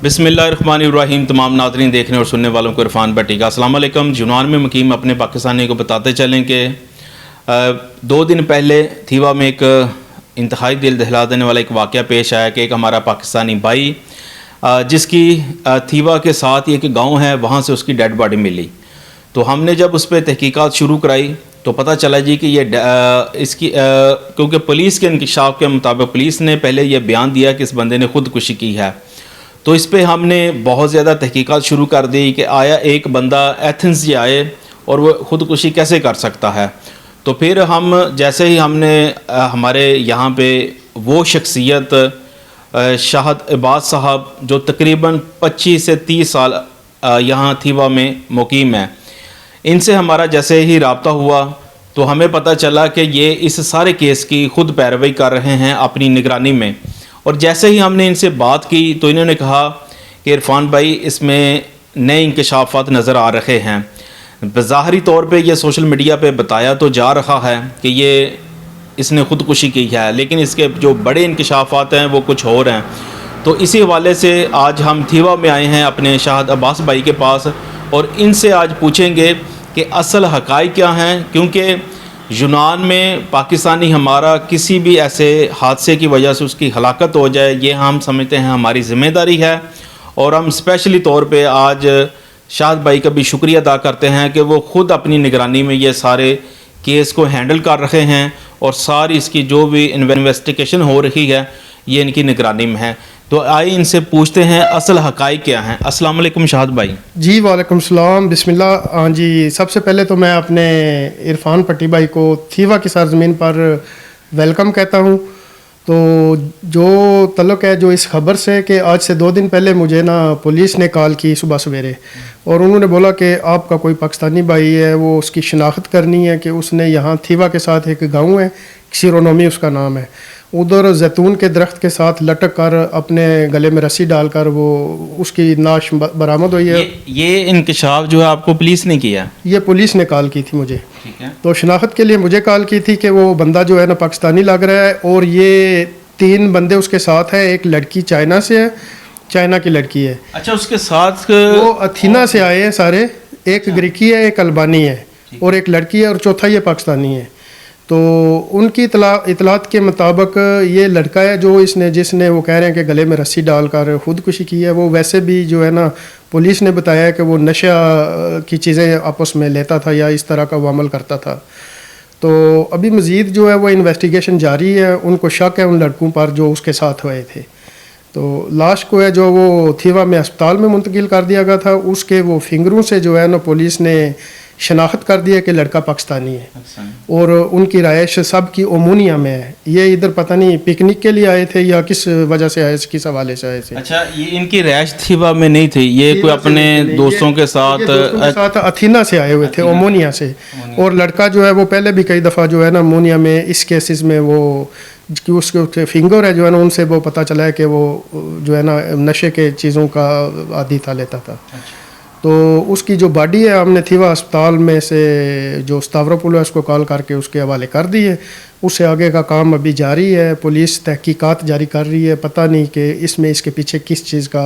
بسم اللہ الرحمن الرحیم. تمام ناظرین دیکھنے اور سننے والوں کو عرفان بٹی کا السلام علیکم. یونان میں مقیم اپنے پاکستانی کو بتاتے چلیں کہ 2 دن پہلے تھیوا میں ایک انتہائی دل دہلا دینے والا ایک واقعہ پیش آیا کہ ایک ہمارا پاکستانی بھائی جس کی تھیوا کے ساتھ یہ ایک گاؤں ہے وہاں سے اس کی ڈیڈ باڈی ملی. تو ہم نے جب اس پہ تحقیقات شروع کرائی تو پتہ چلا جی کہ یہ اس کی کیونکہ پولیس کے انکشاف کے مطابق پولیس نے پہلے یہ بیان دیا کہ اس بندے نے خودکشی کی ہے. تو اس پہ ہم نے بہت زیادہ تحقیقات شروع کر دی کہ آیا ایک بندہ ایتھنز سے آئے اور وہ خودکشی کیسے کر سکتا ہے. تو پھر ہم جیسے ہی ہم نے ہمارے یہاں پہ وہ شخصیت شاہد عباس صاحب جو تقریباً 25 سے 30 سال یہاں تھیوا میں مقیم ہیں، ان سے ہمارا جیسے ہی رابطہ ہوا تو ہمیں پتہ چلا کہ یہ اس سارے کیس کی خود پیروی کر رہے ہیں اپنی نگرانی میں. اور جیسے ہی ہم نے ان سے بات کی تو انہوں نے کہا کہ عرفان بھائی اس میں نئے انکشافات نظر آ رہے ہیں. بظاہری طور پہ یہ سوشل میڈیا پہ بتایا تو جا رہا ہے کہ اس نے خودکشی کی ہے، لیکن اس کے جو بڑے انکشافات ہیں وہ کچھ اور ہیں. تو اسی حوالے سے آج ہم تھیوا میں آئے ہیں اپنے شاہد عباس بھائی کے پاس اور ان سے آج پوچھیں گے کہ اصل حقائق کیا ہیں، کیونکہ یونان میں پاکستانی ہمارا کسی بھی ایسے حادثے کی وجہ سے اس کی ہلاکت ہو جائے یہ ہم سمجھتے ہیں ہماری ذمہ داری ہے. اور ہم اسپیشلی طور پہ آج شاہد بھائی کا بھی شکریہ ادا کرتے ہیں کہ وہ خود اپنی نگرانی میں یہ سارے کیس کو ہینڈل کر رہے ہیں اور ساری اس کی جو بھی انویسٹیگیشن ہو رہی ہے یہ ان کی نگرانی میں ہے. تو آئیے ان سے پوچھتے ہیں اصل حقائق کیا ہیں. السلام علیکم شاہد بھائی. جی وعلیکم السلام. بسم اللہ. ہاں جی، سب سے پہلے تو میں اپنے عرفان پٹی بھائی کو تھیوا کی سرزمین پر ویلکم کہتا ہوں. تو جو تعلق ہے جو اس خبر سے کہ آج سے 2 دن پہلے مجھے پولیس نے کال کی صبح سویرے اور انہوں نے بولا کہ آپ کا کوئی پاکستانی بھائی ہے، وہ اس کی شناخت کرنی ہے کہ اس نے یہاں تھیوا کے ساتھ ایک گاؤں ہے سیرونومی اس کا نام ہے، ادھر زیتون کے درخت کے ساتھ لٹک کر اپنے گلے میں رسی ڈال کر وہ اس کی نعش برآمد ہوئی ہے. یہ انکشاف جو ہے آپ کو پولیس نے کیا؟ یہ پولیس نے کال کی تھی مجھے. تو شناخت کے لیے مجھے کال کی تھی کہ وہ بندہ جو ہے پاکستانی لگ رہا ہے اور یہ 3 بندے اس کے ساتھ ہیں. ایک لڑکی چائنا سے ہے، چائنا کی لڑکی ہے. اچھا، اس کے ساتھ وہ اتھینا سے آئے ہیں سارے. ایک گریکی ہے، ایک البانی ہے اور ایک لڑکی ہے اور چوتھا یہ پاکستانی ہے. تو ان کی اطلاعات کے مطابق یہ لڑکا ہے جو جس نے وہ کہہ رہے ہیں کہ گلے میں رسی ڈال کر خودکشی کی ہے، وہ ویسے بھی جو ہے پولیس نے بتایا ہے کہ وہ نشہ کی چیزیں آپس میں لیتا تھا یا اس طرح کا وہ عمل کرتا تھا. تو ابھی مزید جو ہے وہ انویسٹیگیشن جاری ہے. ان کو شک ہے ان لڑکوں پر جو اس کے ساتھ ہوئے تھے. تو لاش کو ہے جو وہ تھیوا میں اسپتال میں منتقل کر دیا گیا تھا، اس کے وہ فنگروں سے جو ہے پولیس نے شناخت کر دی ہے کہ لڑکا پاکستانی ہے اور ان کی رہائش سب کی اومونیا میں ہے. یہ ادھر پتہ نہیں پکنک کے لیے آئے تھے یا کس وجہ سے آئے، کس حوالے سے آئے تھے. اچھا، یہ ان کی رہائش تھیوا میں نہیں تھی، یہ کوئی اپنے دوستوں کے ساتھ اتھینا سے آئے ہوئے تھے، اومونیا سے. اور لڑکا جو ہے وہ پہلے بھی کئی دفعہ جو ہے اومونیا میں اس کیسز میں وہ اس کے فنگر ہے جو ہے ان سے وہ پتہ چلا ہے کہ وہ جو ہے نشے کے چیزوں کا عادی تھا، لیتا تھا. تو اس کی جو باڈی ہے ہم نے تھیوا اسپتال میں سے جو ستاوروپول ہے اس کو کال کر کے اس کے حوالے کر دی ہے. اس سے آگے کا کام ابھی جاری ہے، پولیس تحقیقات جاری کر رہی ہے. پتہ نہیں کہ اس کے پیچھے کس چیز کا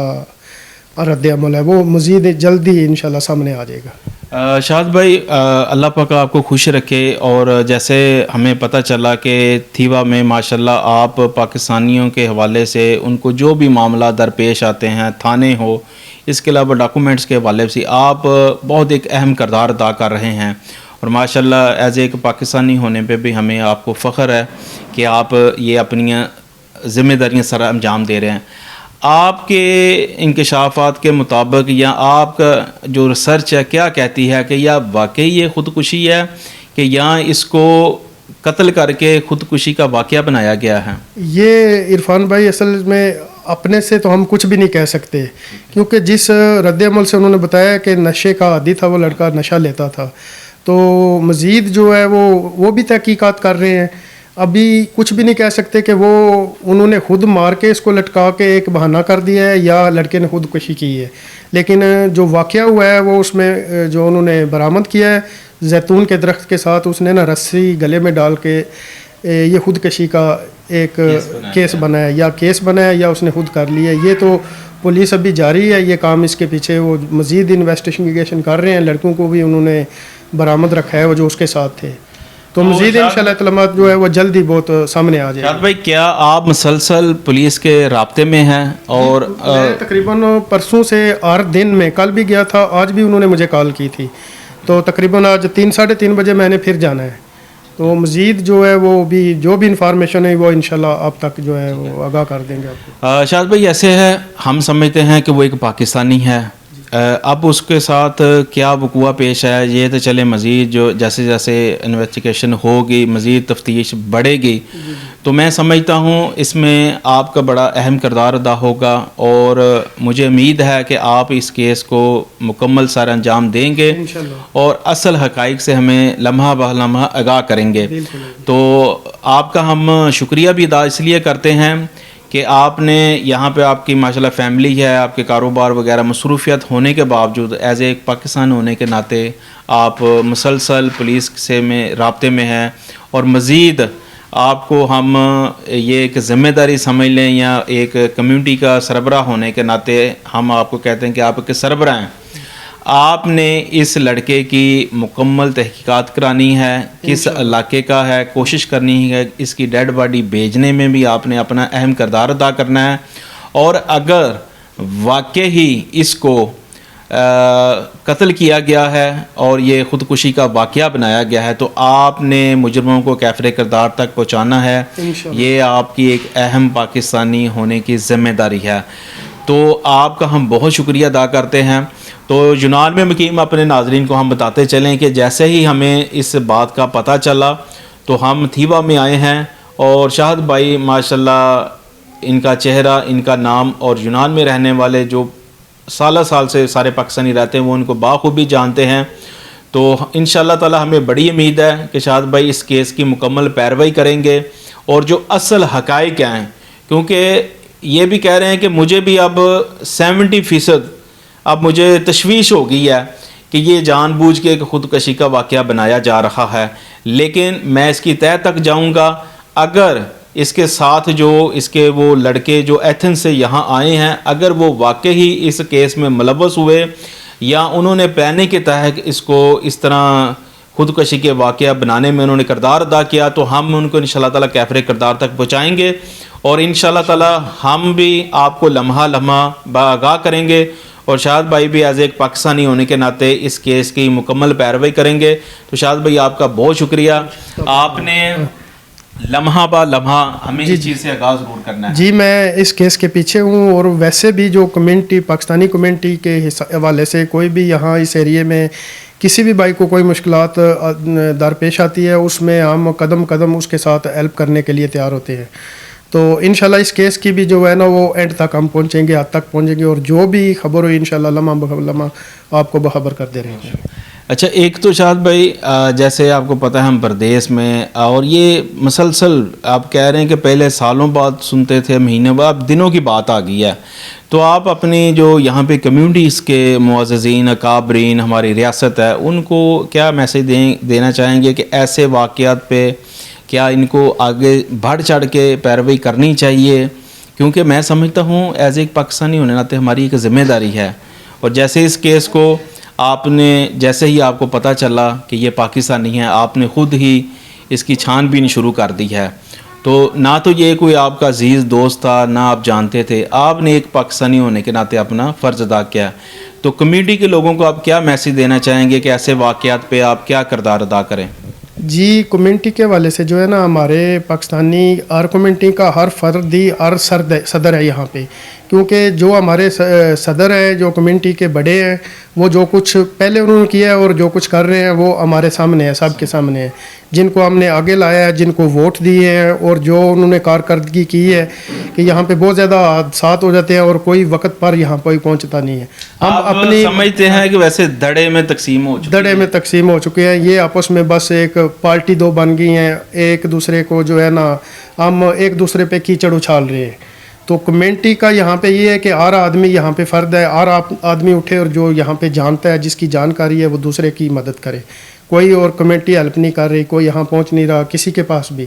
رد عمل ہے، وہ مزید جلدی انشاءاللہ سامنے آ جائے گا. شاہد بھائی، اللہ پاک آپ کو خوش رکھے. اور جیسے ہمیں پتہ چلا کہ تھیوا میں ماشاءاللہ آپ پاکستانیوں کے حوالے سے ان کو جو بھی معاملہ درپیش آتے ہیں، تھانے ہو، اس کے علاوہ ڈاکومنٹس کے حوالے سے آپ بہت ایک اہم کردار ادا کر رہے ہیں. اور ماشاءاللہ ایز ایک پاکستانی ہونے پہ بھی ہمیں آپ کو فخر ہے کہ آپ یہ اپنی ذمہ داریاں سر انجام دے رہے ہیں. آپ کے انکشافات کے مطابق یا آپ کا جو ریسرچ ہے کیا کہتی ہے کہ یا واقعی یہ خودکشی ہے کہ یا اس کو قتل کر کے خودکشی کا واقعہ بنایا گیا ہے؟ یہ عرفان بھائی اصل میں اپنے سے تو ہم کچھ بھی نہیں کہہ سکتے، کیونکہ جس رد عمل سے انہوں نے بتایا کہ نشے کا عادی تھا، وہ لڑکا نشہ لیتا تھا. تو مزید جو ہے وہ بھی تحقیقات کر رہے ہیں. ابھی کچھ بھی نہیں کہہ سکتے کہ وہ انہوں نے خود مار کے اس کو لٹکا کے ایک بہانہ کر دیا ہے یا لڑکے نے خودکشی کی ہے. لیکن جو واقعہ ہوا ہے وہ اس میں جو انہوں نے برآمد کیا ہے زیتون کے درخت کے ساتھ اس نے رسی گلے میں ڈال کے یہ خودکشی کا ایک کیس بنایا، یا کیس بنایا یا اس نے خود کر لیا. یہ تو پولیس ابھی جاری ہے یہ کام، اس کے پیچھے وہ مزید انویسٹیگیشن کر رہے ہیں. لڑکوں کو بھی انہوں نے برآمد رکھا ہے وہ جو اس کے ساتھ تھے. تو مزید انشاءاللہ اطلاعات جو ہے وہ جلدی بہت سامنے آ جائے. شاد بھائی کیا آپ مسلسل پولیس کے رابطے میں ہیں؟ اور میں تقریباً پرسوں سے 8 دن میں، کل بھی گیا تھا، آج بھی انہوں نے مجھے کال کی تھی. تو تقریباً آج 3-3:30 بجے میں نے پھر جانا ہے. تو مزید جو ہے وہ بھی جو بھی انفارمیشن ہے وہ انشاءاللہ آپ تک جو ہے وہ آگاہ کر دیں گے آپ کو. شاد بھائی ایسے ہے، ہم سمجھتے ہیں کہ وہ ایک پاکستانی ہے. اب اس کے ساتھ کیا وقوع پیش ہے یہ تو چلے، مزید جو جیسے جیسے انویسٹیگیشن ہوگی، مزید تفتیش بڑھے گی، تو میں سمجھتا ہوں اس میں آپ کا بڑا اہم کردار ادا ہوگا. اور مجھے امید ہے کہ آپ اس کیس کو مکمل سر انجام دیں گے اور اصل حقائق سے ہمیں لمحہ بہ لمحہ آگاہ کریں گے. تو آپ کا ہم شکریہ بھی ادا اس لیے کرتے ہیں کہ آپ نے یہاں پہ، آپ کی ماشاءاللہ فیملی ہے، آپ کے کاروبار وغیرہ مصروفیت ہونے کے باوجود ایز اے ایک پاکستان ہونے کے ناطے آپ مسلسل پولیس سے میں رابطے میں ہیں. اور مزید آپ کو ہم یہ ایک ذمہ داری سمجھ لیں، یا ایک کمیونٹی کا سربراہ ہونے کے ناطے ہم آپ کو کہتے ہیں کہ آپ کے سربراہ ہیں. آپ نے اس لڑکے کی مکمل تحقیقات کرانی ہے، کس علاقے کا ہے، کوشش کرنی ہے اس کی ڈیڈ باڈی بھیجنے میں بھی آپ نے اپنا اہم کردار ادا کرنا ہے. اور اگر واقعی اس کو قتل کیا گیا ہے اور یہ خودکشی کا واقعہ بنایا گیا ہے تو آپ نے مجرموں کو کیفر کردار تک پہنچانا ہے. یہ آپ کی ایک اہم پاکستانی ہونے کی ذمہ داری ہے. تو آپ کا ہم بہت شکریہ ادا کرتے ہیں. تو یونان میں مقیم اپنے ناظرین کو ہم بتاتے چلیں کہ جیسے ہی ہمیں اس بات کا پتہ چلا تو ہم تھیوا میں آئے ہیں. اور شاہد بھائی ماشاءاللہ ان کا چہرہ، ان کا نام، اور یونان میں رہنے والے جو سالہ سال سے سارے پاکستانی رہتے ہیں وہ ان کو بخوبی جانتے ہیں. تو انشاءاللہ تعالی ہمیں بڑی امید ہے کہ شاہد بھائی اس کیس کی مکمل پیروائی کریں گے اور جو اصل حقائق ہیں، کیونکہ یہ بھی کہہ رہے ہیں کہ مجھے بھی اب 70% اب مجھے تشویش ہو گئی ہے کہ یہ جان بوجھ کے ایک خودکشی کا واقعہ بنایا جا رہا ہے. لیکن میں اس کی تہہ تک جاؤں گا. اگر اس کے ساتھ جو اس کے وہ لڑکے جو ایتھنز سے یہاں آئے ہیں، اگر وہ واقعی اس کیس میں ملوث ہوئے یا انہوں نے پلاننگ کے تحت اس کو اس طرح خودکشی کے واقعہ بنانے میں انہوں نے کردار ادا کیا، تو ہم ان کو انشاءاللہ تعالی کیفر کردار تک پہنچائیں گے. اور انشاءاللہ تعالی ہم بھی آپ کو لمحہ لمحہ باآگاہ کریں گے. اور شاہد بھائی بھی ایز ایک پاکستانی ہونے کے ناطے اس کیس کی مکمل پیروائی کریں گے. تو شاہد بھائی آپ کا بہت شکریہ، آپ نے لمحہ با لمحہ ہمیں اس چیز سے آغاز ضرور کرنا ہے. جی میں اس کیس کے پیچھے ہوں. اور ویسے بھی جو کمیونٹی، پاکستانی کمیونٹی کے حوالے سے کوئی بھی یہاں اس ایریے میں کسی بھی بھائی کو کوئی مشکلات درپیش آتی ہے، اس میں ہم قدم قدم اس کے ساتھ ہیلپ کرنے کے لیے تیار ہوتے ہیں. تو انشاءاللہ اس کیس کی بھی جو ہے نا وہ اینڈ تک ہم پہنچیں گے، حد تک پہنچیں گے، اور جو بھی خبر ہوئی انشاءاللہ لمحہ بہ لمحہ آپ کو بخبر کر دے رہے ہیں. اچھا، ایک تو شاہد بھائی جیسے آپ کو پتہ ہے ہم پردیس میں، اور یہ مسلسل آپ کہہ رہے ہیں کہ پہلے سالوں بعد سنتے تھے، مہینے بعد، اب دنوں کی بات آ گئی ہے. تو آپ اپنی جو یہاں پہ کمیونٹیز کے معززین، اکابرین، ہماری ریاست ہے، ان کو کیا میسیج دینا چاہیں گے کہ ایسے واقعات پہ کیا ان کو آگے بڑھ چڑھ کے پیروی کرنی چاہیے؟ کیونکہ میں سمجھتا ہوں ایز ایک پاکستانی ہونے ناطے ہماری ایک ذمہ داری ہے. اور جیسے اس کیس کو آپ نے، جیسے ہی آپ کو پتہ چلا کہ یہ پاکستانی ہے، آپ نے خود ہی اس کی چھان بین شروع کر دی ہے. تو نہ تو یہ کوئی آپ کا عزیز دوست تھا، نہ آپ جانتے تھے، آپ نے ایک پاکستانی ہونے کے ناطے اپنا فرض ادا کیا. تو کمیونٹی کے لوگوں کو آپ کیا میسیج دینا چاہیں گے کہ ایسے واقعات پہ آپ کیا کردار ادا کریں؟ جی کمیونٹی کے حوالے سے جو ہے نا، ہمارے پاکستانی ہر کمیونٹی کا ہر فردی، ہر صدر ہے یہاں پہ. کیونکہ جو ہمارے صدر ہیں، جو کمیونٹی کے بڑے ہیں، وہ جو کچھ پہلے انہوں نے کیا ہے اور جو کچھ کر رہے ہیں وہ ہمارے سامنے ہے، سب کے سامنے ہے. جن کو ہم نے آگے لایا ہے، جن کو ووٹ دیے ہیں، اور جو انہوں نے کارکردگی کی ہے کہ یہاں پہ بہت زیادہ حادثات ہو جاتے ہیں اور کوئی وقت پر یہاں پہ پہنچتا نہیں ہے. ہم اپنی سمجھتے ہیں کہ ویسے دڑے میں تقسیم ہو چکے ہیں. یہ آپس میں بس ایک پارٹی دو بن گئی ہیں، ایک دوسرے کو جو ہے نا ہم ایک دوسرے پہ کیچڑ اچھال رہے ہیں. تو کمیونٹی کا یہاں پہ یہ ہے کہ ہر آدمی یہاں پہ فرد ہے، ہر آدمی اٹھے اور جو یہاں پہ جانتا ہے، جس کی جانکاری ہے، وہ دوسرے کی مدد کرے. کوئی اور کمیونٹی ہیلپ نہیں کر رہی، کوئی یہاں پہنچ نہیں رہا کسی کے پاس بھی.